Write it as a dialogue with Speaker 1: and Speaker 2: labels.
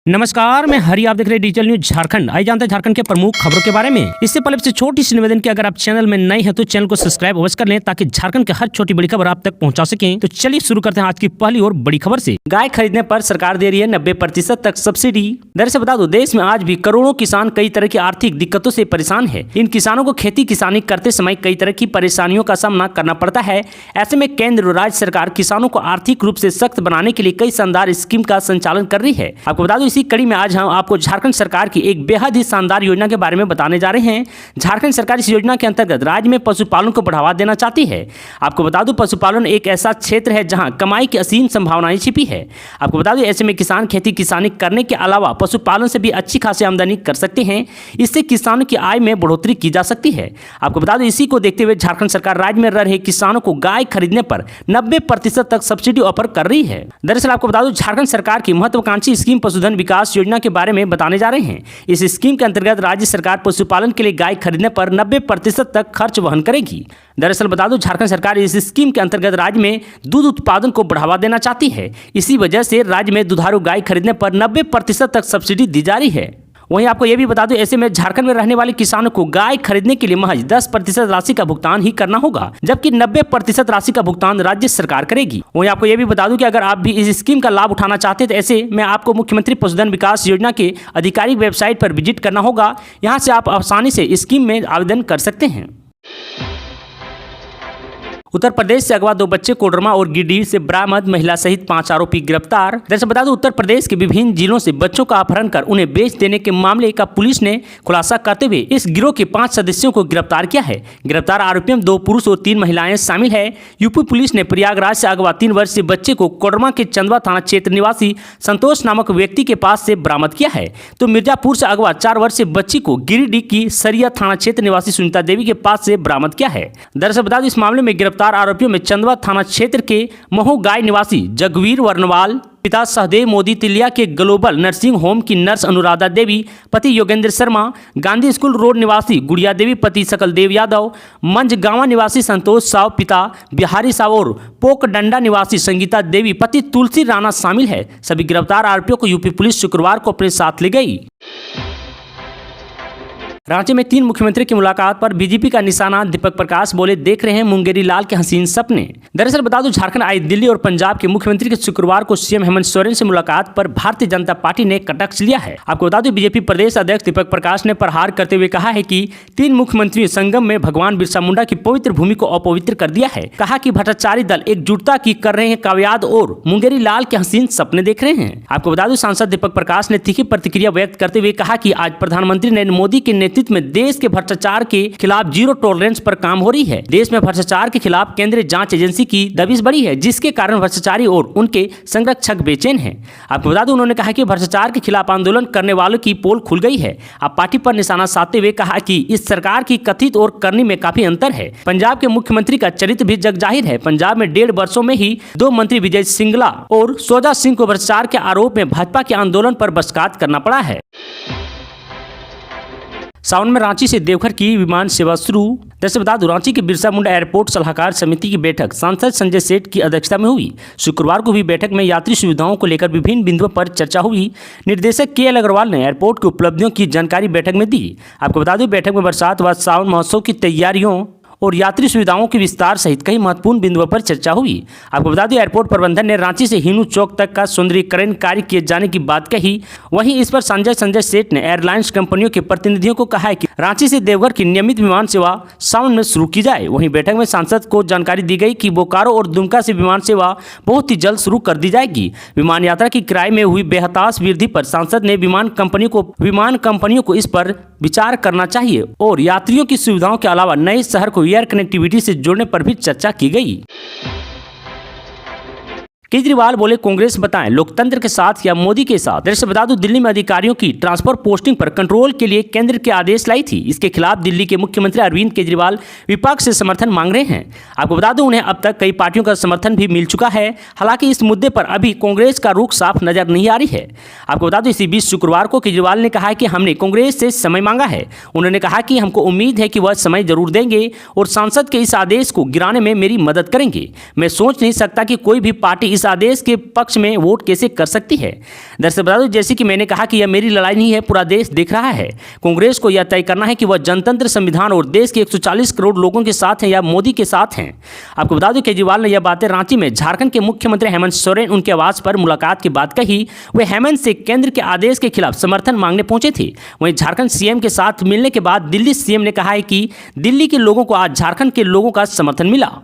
Speaker 1: नमस्कार, मैं हरि, आप देख रहे हैं डिजिटल न्यूज झारखंड। आइए जानते हैं झारखंड के प्रमुख खबरों के बारे में। इससे पहले से छोटी सी निवेदन की अगर आप चैनल में नए हैं तो चैनल को सब्सक्राइब अवश्य कर लें ताकि झारखंड के हर छोटी बड़ी खबर आप तक पहुंचा सकें। तो चलिए शुरू करते हैं आज की पहली और बड़ी खबर से। गाय खरीदने पर सरकार दे रही है 90% तक सब्सिडी। दरअसल बता दो, देश में आज भी करोड़ों किसान कई तरह की आर्थिक दिक्कतों से परेशान है। इन किसानों को खेती किसानी करते समय कई तरह की परेशानियों का सामना करना पड़ता है। ऐसे में केंद्र और राज्य सरकार किसानों को आर्थिक रूप से सख्त बनाने के लिए कई शानदार स्कीम का संचालन कर रही है। आपको बता दो, इसी कड़ी में आज हम आपको झारखंड सरकार की एक बेहद ही शानदार योजना के बारे में बताने जा रहे हैं। झारखंड सरकार इस योजना के अंतर्गत राज्य में पशुपालन को बढ़ावा देना चाहती है। आपको बता दूं, पशुपालन एक ऐसा क्षेत्र है जहां कमाई की असीम संभावनाएं छिपी है। आपको बता दूं, ऐसे में किसान खेती किसानी करने के अलावा पशुपालन से भी अच्छी खासी आमदनी कर सकते हैं। इससे किसानों की आय में बढ़ोतरी की जा सकती है। आपको बता दूं, इसी को देखते हुए झारखंड सरकार राज्य में रह रहे किसानों को गाय खरीदने पर 90% तक सब्सिडी ऑफर कर रही है। दरअसल आपको बता दूं, झारखंड सरकार की महत्वाकांक्षी स्कीम पशुधन विकास योजना के बारे में बताने जा रहे हैं। इस स्कीम के अंतर्गत राज्य सरकार पशुपालन के लिए गाय खरीदने पर 90% तक खर्च वहन करेगी। दरअसल बता दूं, झारखंड सरकार इस स्कीम के अंतर्गत राज्य में दूध उत्पादन को बढ़ावा देना चाहती है। इसी वजह से राज्य में दुधारू गाय खरीदने पर 90% तक सब्सिडी दी जा रही है। वहीं आपको यह भी बता दूं, ऐसे में झारखंड में रहने वाले किसानों को गाय खरीदने के लिए महज 10% राशि का भुगतान ही करना होगा, जबकि 90% राशि का भुगतान राज्य सरकार करेगी। वहीं आपको यह भी बता दूं कि अगर आप भी इस स्कीम का लाभ उठाना चाहते हैं तो ऐसे में आपको मुख्यमंत्री पशुधन विकास योजना के आधिकारिक वेबसाइट पर विजिट करना होगा। यहाँ से आप आसानी से स्कीम में आवेदन कर सकते हैं। उत्तर प्रदेश से अगवा 2 बच्चे कोडरमा और गिरिडीह से बरामद, महिला सहित 5 आरोपी गिरफ्तार। दरअसल बता दूं, उत्तर प्रदेश के विभिन्न जिलों से बच्चों का अपहरण कर उन्हें बेच देने के मामले का पुलिस ने खुलासा करते हुए इस गिरोह के 5 सदस्यों को गिरफ्तार किया है। गिरफ्तार आरोपियों में 2 पुरुष और 3 महिलाएं शामिल है। यूपी पुलिस ने प्रयागराज से अगवा 3 वर्षीय बच्चे को कोडरमा के चंदवा थाना क्षेत्र निवासी संतोष नामक व्यक्ति के पास से बरामद किया है। तो मिर्जापुर से अगवा 4 वर्षीय बच्ची को गिरिडीह की सरिया थाना क्षेत्र निवासी सुनीता देवी के पास से बरामद किया है। दरअसल बता दें, इस मामले में गिरफ्तार आरोपियों में चंदवा थाना क्षेत्र के महू गाय निवासी जगवीर वर्णवाल, पिता सहदेव मोदी, तिलिया के ग्लोबल नर्सिंग होम की नर्स अनुराधा देवी, पति योगेंद्र शर्मा, गांधी स्कूल रोड निवासी गुड़िया देवी, पति सकल देव यादव, मंझगांवा निवासी संतोष साव, पिता बिहारी साव और पोकडंडा निवासी संगीता देवी, पति तुलसी राणा शामिल है। सभी गिरफ्तार आरोपियों को यूपी पुलिस शुक्रवार को अपने साथ ले गई। रांची में 3 मुख्यमंत्री की मुलाकात पर बीजेपी का निशाना, दीपक प्रकाश बोले देख रहे हैं मुंगेरी लाल के हसीन सपने। दरअसल बता दूं, झारखंड आई दिल्ली और पंजाब के मुख्यमंत्री के शुक्रवार को सीएम हेमंत सोरेन से मुलाकात पर भारतीय जनता पार्टी ने कटाक्ष लिया है। आपको बता दूं, बीजेपी प्रदेश अध्यक्ष दीपक प्रकाश ने प्रहार करते हुए कहा है कि 3 मुख्यमंत्री संगम में भगवान बिरसा मुंडा की पवित्र भूमि को अपवित्र कर दिया है। कहा कि भ्रष्टाचारी दल एकजुटता की कर रहे हैं काव्याद और मुंगेरी लाल के हसीन सपने देख रहे हैं। आपको बता दूं, सांसद दीपक प्रकाश ने तीखी प्रतिक्रिया व्यक्त करते हुए कहा कि आज प्रधानमंत्री नरेंद्र मोदी के नेतृत्व में देश के भ्रष्टाचार के खिलाफ जीरो टॉलरेंस पर काम हो रही है। देश में भ्रष्टाचार के खिलाफ केंद्रीय जांच एजेंसी की दबिश बढ़ी है, जिसके कारण भ्रष्टाचारी और उनके संरक्षक बेचैन हैं। आपको बता दूं, उन्होंने कहा कि भ्रष्टाचार के खिलाफ आंदोलन करने वालों की पोल खुल गई है। अब पार्टी पर निशाना साधते हुए कहा कि इस सरकार की कथित और करनी में काफी अंतर है। पंजाब के मुख्यमंत्री का चरित्र भी जग जाहिर है। पंजाब में 1.5 वर्षों में ही 2 मंत्री विजय सिंगला और सोजा सिंह को भ्रष्टाचार के आरोप में भाजपा के आंदोलन पर बहिष्कार करना पड़ा है। सावन में रांची से देवघर की विमान सेवा शुरू। दरअसल बता दूं, रांची के बिरसा मुंडा एयरपोर्ट सलाहकार समिति की बैठक सांसद संजय सेठ की अध्यक्षता में हुई। शुक्रवार को हुई बैठक में यात्री सुविधाओं को लेकर विभिन्न बिंदुओं पर चर्चा हुई। निर्देशक KL अग्रवाल ने एयरपोर्ट की उपलब्धियों की जानकारी बैठक में दी। आपको बता दूं, बैठक में बरसात व सावन महोत्सव की तैयारियों और यात्री सुविधाओं के विस्तार सहित कई महत्वपूर्ण बिंदुओं पर चर्चा हुई। आपको बता दें, एयरपोर्ट प्रबंधन ने रांची से हिनू चौक तक का सौंदर्यीकरण कार्य किए जाने की बात कही। वहीं इस पर संजय सेठ ने एयरलाइंस कंपनियों के प्रतिनिधियों को कहा है कि रांची से देवघर की नियमित विमान सेवा सावन में शुरू की जाए। वहीं बैठक में सांसद को जानकारी दी गई कि बोकारो और दुमका से विमान सेवा बहुत ही जल्द शुरू कर दी जाएगी। विमान यात्रा की किराए में हुई बेहताश वृद्धि पर सांसद ने विमान कंपनियों को इस पर विचार करना चाहिए और यात्रियों की सुविधाओं के अलावा नए शहर को एयर कनेक्टिविटी से जोड़ने पर भी चर्चा की गई। केजरीवाल बोले कांग्रेस बताएं लोकतंत्र के साथ या मोदी के साथ। दरअसल बता दूं, दिल्ली में अधिकारियों की ट्रांसफर पोस्टिंग पर कंट्रोल के लिए केंद्र के आदेश लाई थी। इसके खिलाफ दिल्ली के मुख्यमंत्री अरविंद केजरीवाल विपक्ष से समर्थन मांग रहे हैं। आपको बता दूं, उन्हें अब तक कई पार्टियों का समर्थन भी मिल चुका है। हालांकि इस मुद्दे पर अभी कांग्रेस का रुख साफ नजर नहीं आ रही है। आपको बता दूं, इसी बीच शुक्रवार को केजरीवाल ने कहा कि हमने कांग्रेस से समय मांगा है। उन्होंने कहा कि हमको उम्मीद है कि वह समय जरूर देंगे और सांसद के इस आदेश को गिराने में मेरी मदद करेंगे। मैं सोच नहीं सकता कि कोई भी पार्टी इस आदेश के पक्ष में वोट कैसे कर सकती है। दरअसल बता दूं, जैसे कि मैंने कहा कि यह मेरी लड़ाई नहीं है, पूरा देश देख रहा है। कांग्रेस को यह तय करना है कि वह जनतंत्र, संविधान और देश के 140 करोड़ लोगों के साथ हैं या मोदी के साथ हैं। आपको बता दूं, केजरीवाल ने यह बातें रांची में झारखंड के मुख्यमंत्री हेमंत सोरेन उनके आवास पर मुलाकात के बाद कही। वे हेमंत से केंद्र के आदेश के खिलाफ समर्थन मांगने पहुंचे थे। वहीं झारखंड सीएम के साथ मिलने के बाद दिल्ली सीएम ने कहा है कि दिल्ली के लोगों को आज झारखंड के लोगों का समर्थन मिला।